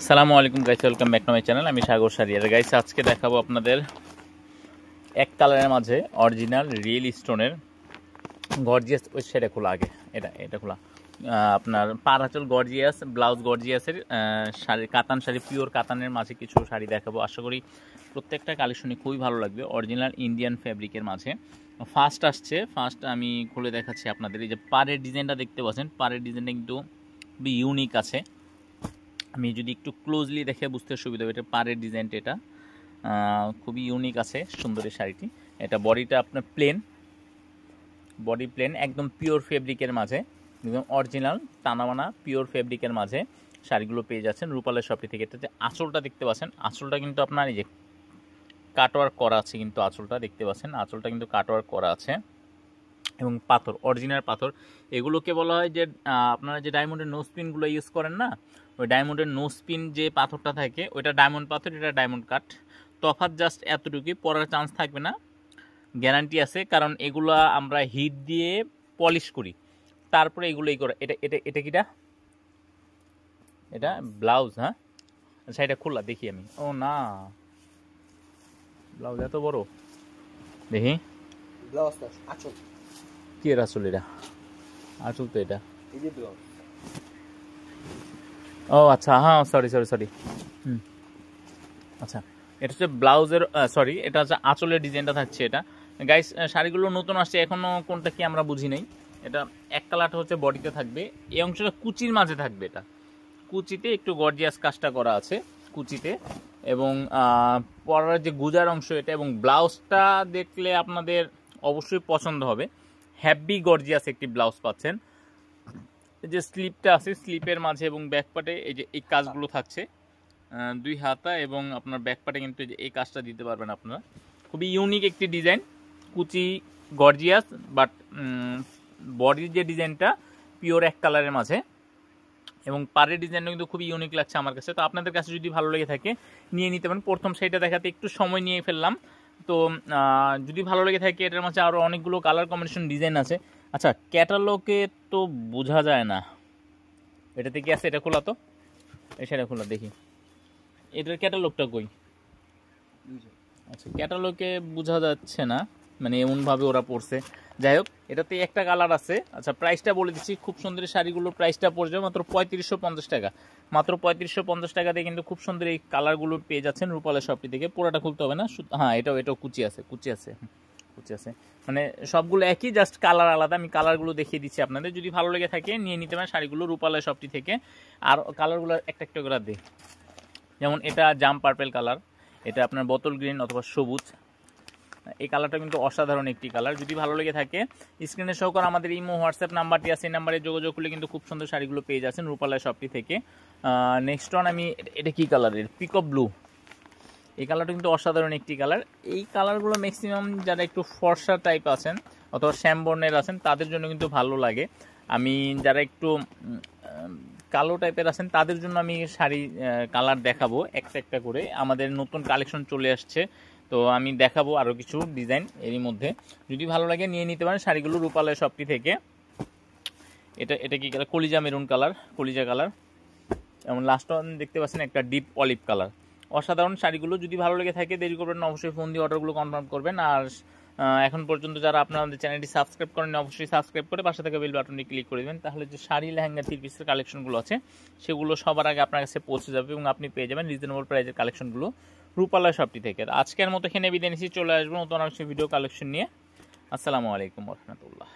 আসসালামু আলাইকুম guys, welcome back to my channel. আমি সাগর সারিয়ার। গাইস আজকে দেখাবো আপনাদের এক কালারের মাঝে অরিজিনাল রিয়েল স্টোনের গর্জিয়াস। ওই সেটা খোলা আগে, এটা খোলা। আপনার পার আঁচল গর্জিয়াস, ব্লাউজ গর্জিয়াসের শাড়ি, কাতান শাড়ি, পিওর কাতানের মাঝে কিছু শাড়ি দেখাবো। আশা করি প্রত্যেকটা কালেকশনই খুবই ভালো লাগবে। অরিজিনাল ইন্ডিয়ান ফ্যাব্রিকের মাঝে ফার্স্ট আসছে, ফার্স্ট আমি খুলে দেখাচ্ছি আপনাদের। এই যে পাড়ের ডিজাইনটা দেখতে পাচ্ছেন, পাড়ের ডিজাইনটা কিন্তু খুবই ইউনিক আছে। আমি যদি একটু ক্লোজলি দেখে বুঝতে সুবিধা হবে। এটা পাড়ের ডিজাইনটা, এটা খুবই ইউনিক আছে, সুন্দর এই শাড়িটি। এটা বডিটা আপনার প্লেন, বডি প্লেন, একদম পিওর ফেব্রিকের মাঝে, একদম অরিজিনাল টানাবানা পিওর ফেব্রিকের মাঝে শাড়িগুলো পেয়ে যাচ্ছেন রূপালের শপটি থেকে। এটাতে আঁচলটা দেখতে পাচ্ছেন, আঁচলটা কিন্তু আপনার এই যে কাটওয়ার্ক করা আছে, কিন্তু আঁচলটা দেখতে পাচ্ছেন, আঁচলটা কিন্তু কাটওয়ার্ক করা আছে এবং পাথর, অরিজিনাল পাথর। এগুলোকে বলা হয় যে আপনারা যে ডায়মন্ডের নো স্পিনগুলো ইউজ করেন না, ওই ডায়মন্ডের নো স্পিন যে পাথরটা থাকে ওইটা ডায়মন্ড পাথর, এটা ডায়মন্ড কাট। তফাৎ জাস্ট এতটুকুই, পরার চান্স থাকবে না, গ্যারান্টি আছে। কারণ এগুলো আমরা হিট দিয়ে পলিশ করি, তারপরে এগুলোই করে। এটা এটা এটা কিটা, এটা ব্লাউজ। হ্যাঁ আচ্ছা, এটা খোলা দেখি আমি। ও না, ব্লাউজ এত বড়, দেখি ব্লাউজটা আঁচল কি এর আসল, এটা আসল তো, এটা এই যে ব্লাউজ। ও আচ্ছা, হ্যাঁ সরি আচ্ছা, এটা হচ্ছে ব্লাউজের, সরি এটা হচ্ছে আঁচলের ডিজাইনটা থাকছে। এটা গাইস শাড়িগুলো নতুন আসছে, এখনও কোনটা কি আমরা বুঝি নাই। এটা এক কালারটা হচ্ছে বডিতে থাকবে, এই অংশটা কুচির মাঝে থাকবে। এটা কুচিতে একটু গর্জিয়াস কাজটা করা আছে কুচিতে, এবং পরার যে গুজার অংশ এটা, এবং ব্লাউজটা দেখলে আপনাদের অবশ্যই পছন্দ হবে। হ্যাভি গর্জিয়াস একটি ব্লাউজ পাচ্ছেন। এই যে স্লিপটা আছে, স্লিপের মাঝে এবং ব্যাকপার্টে এই যে এই কাজগুলো থাকছে, দুই হাতা, এবং আপনার ব্যাকপার্টে কিন্তু এই কাজটা দিতে পারবেন আপনারা। খুবই ইউনিক একটি ডিজাইন, কুচি গর্জিয়াস, বাট বডির যে ডিজাইনটা পিওর এক কালারের মাঝে, এবং পাড়ের ডিজাইনটা কিন্তু খুবই ইউনিক লাগছে আমার কাছে। তো আপনাদের কাছে যদি ভালো লেগে থাকে নিয়ে নিতে পারেন। প্রথম সেইটা দেখাতে একটু সময় নিয়ে ফেললাম, তো যদি ভালো লেগে থাকে এটার মাঝে আরও অনেকগুলো কালার কম্বিনেশন ডিজাইন আছে। আচ্ছা, ক্যাটালগে তো বোঝা যায় না, এটাতে কি আছে? এটা খোলা তো, সেটা খোলা দেখি, এটার ক্যাটালগটা কই? আচ্ছা, ক্যাটালগে বোঝা যাচ্ছে না, মানে এমনভাবে ওরা পড়ছে। যাই হোক, এটাতে একটা কালার আছে। আচ্ছা, প্রাইসটা বলে দিচ্ছি। খুব সুন্দর শাড়িগুলোর প্রাইসটা পড়ে যাবে মাত্র 3550 টাকা। মাত্র 3550 টাকা দিয়ে কিন্তু খুব সুন্দর এই কালারগুলো পেয়ে যাচ্ছেন রূপালের শপটি থেকে। পুরোটা খুলতে হবে না, হ্যাঁ এটাও কুচি আছে, কুচি আছে, মানে সবগুলো একই, জাস্ট কালার আলাদা। আমি কালারগুলো দেখিয়ে দিচ্ছি আপনাদের, যদি ভালো লেগে থাকে নিয়ে নিতে পারেন শাড়িগুলো রূপালের শপটি থেকে। আর কালারগুলো একটা একটা করে দিই, যেমন এটা জাম পার্পেল কালার, এটা আপনার বোতল গ্রিন অথবা সবুজ। এই কালারটা কিন্তু অসাধারণ একটি কালার। যদি ভালো লেগে থাকে স্ক্রিনে সহকারে আমাদের ইমো হোয়াটসঅ্যাপ নাম্বারটি আছে, এই নাম্বারে যোগাযোগ করলে কিন্তু খুব সুন্দর শাড়িগুলো পেয়ে যাচ্ছেন রূপালয় শপটি থেকে। নেক্সট ওয়ান, আমি এটা কি কালারের, পিকক ব্লু। এই কালারটা কিন্তু অসাধারণ একটি কালার। এই কালারগুলো ম্যাক্সিমাম যারা একটু ফর্সা টাইপ আছেন অথবা শ্যামবর্ণের আছেন তাদের জন্য কিন্তু ভালো লাগে। আমি যারা একটু কালো টাইপের আছেন তাদের জন্য আমি শাড়ি কালার দেখাবো একটা একটা করে। আমাদের নতুন কালেকশন চলে আসছে, তো আমি দেখাবো আরও কিছু ডিজাইন এরই মধ্যে। যদি ভালো লাগে নিয়ে নিতে পারেন শাড়িগুলো রূপালয় শপটি থেকে। এটা কি কালার? কলিজা মেরুন কালার, কলিজা কালার। এবং লাস্ট ওয়ান দেখতে পাচ্ছেন একটা ডিপ অলিভ কালার। অসাধারণ শাড়িগুলো। যদি ভালো লেগে থাকে দেরি করবেন না, অবশ্যই ফোন দিয়ে অর্ডারগুলো কনফার্ম করবেন। আর এখন পর্যন্ত যারা আপনাদের চ্যানেলটি সাবস্ক্রাইব করেন অবশ্যই সাবস্ক্রাইব করে পাশে থাকা বেল বাটনটি ক্লিক করে দেবেন, তাহলে যে শাড়ি, লেহেঙ্গা, থ্রি পিসের কালেকশনগুলো আছে সেগুলো সবার আগে আপনার কাছে পৌঁছে যাবে এবং আপনি পেয়ে যাবেন রিজনেবল প্রাইসের কালেকশনগুলো রূপালয় শপটি থেকে। আজকের মতো এখানে বিদায় নিচ্ছি, চলে আসবো নতুন ভিডিও কালেকশন নিয়ে। আসসালামু আলাইকুম ওয়া রাহমাতুল্লাহ।